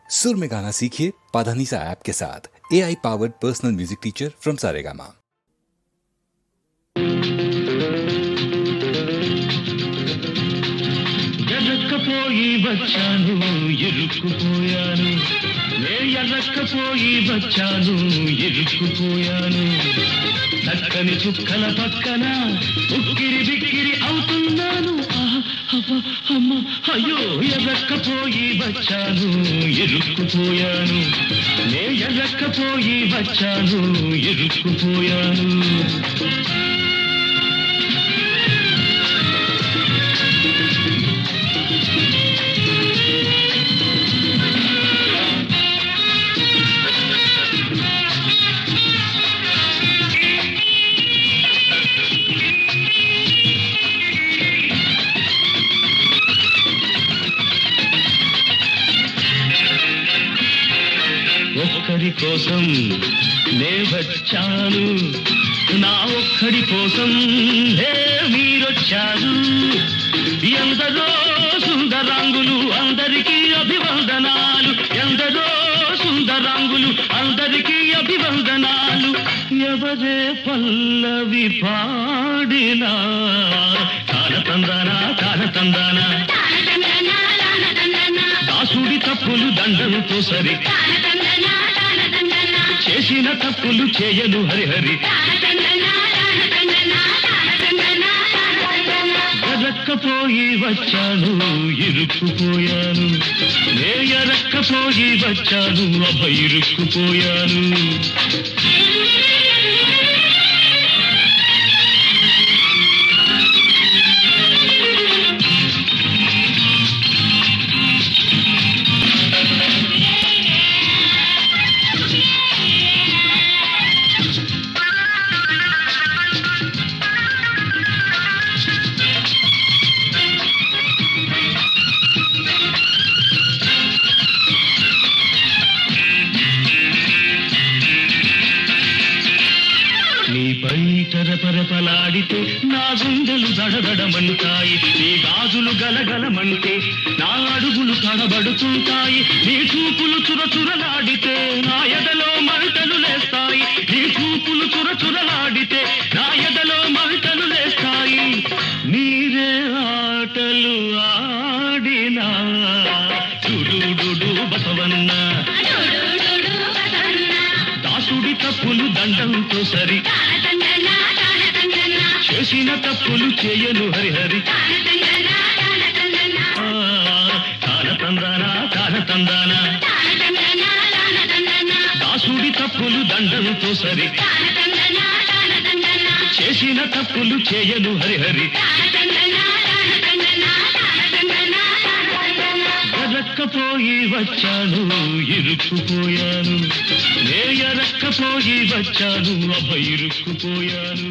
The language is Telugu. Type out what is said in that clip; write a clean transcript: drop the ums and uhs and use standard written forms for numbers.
सुर में गाना सीखिए पाधानीसा ऐप के साथ। AI powered personal music teacher from Saregama. ఎర్రక్కపోయి వచ్చాను ఇరుక్కుపోయాను ఎర్రక్కపోయి వచ్చాను ఇరుక్కుపోయాను చక్కని చుక్కల పక్కన ఉక్కిరి బిక్కిరి అవుతున్నాను అమ్మ అయ్యో ఎర్రక్కపోయి వచ్చాను ఇరుక్కుపోయాను ఎర్రక్కపోయి వచ్చాను ఇరుక్కుపోయాను ఒక్కడి కోసం నే వచ్చాను నా ఒక్కడి కోసం మీరొచ్చారు ఎందరో సుందరాంగులు అందరికీ అభివందనాలు ఎందరో సుందరాంగులు అందరికీ అభివందనాలు ఎవరే పల్లవి పాడినా కాలతందానా కాలతందానా దాసుడి తప్పులు దండంతో సరి చేసిన తప్పులు చేయను హరిహరి ఎరక్కపోయి వచ్చాను ఇరుక్కుపోయాను ఎరక్కపోయి వచ్చాను అబ్బ ఇరుక్కుపోయాను నీపై తరపరపలాడితే నా గుండెలు దడదడమంటాయి నీ గాజులు గలగలమంటే నా అడుగులు తడబడుతుంటాయి నీ చూపులు చురచురలాడితే నా ఎదలో మంటలు లేస్తాయి నీ చూపులు చురచురలాడితే నా ఎదలో మంటలు లేస్తాయి మీరే ఆటలు ఆడినా చుడు బసవన్న దాసుడి తప్పులు దండంతో సరి చేసిన తప్పులు చేయను హరిహరి కాలతందానా కాలతందానా దాసుడి తప్పులు దండంతో సరి చేసిన తప్పులు చేయను హరిహరి ఎరక్కపోయి వచ్చాను ఇరుక్కుపోయాను ఎరక్కపోయి వచ్చాను అబ్బ ఇరుక్కుపోయాను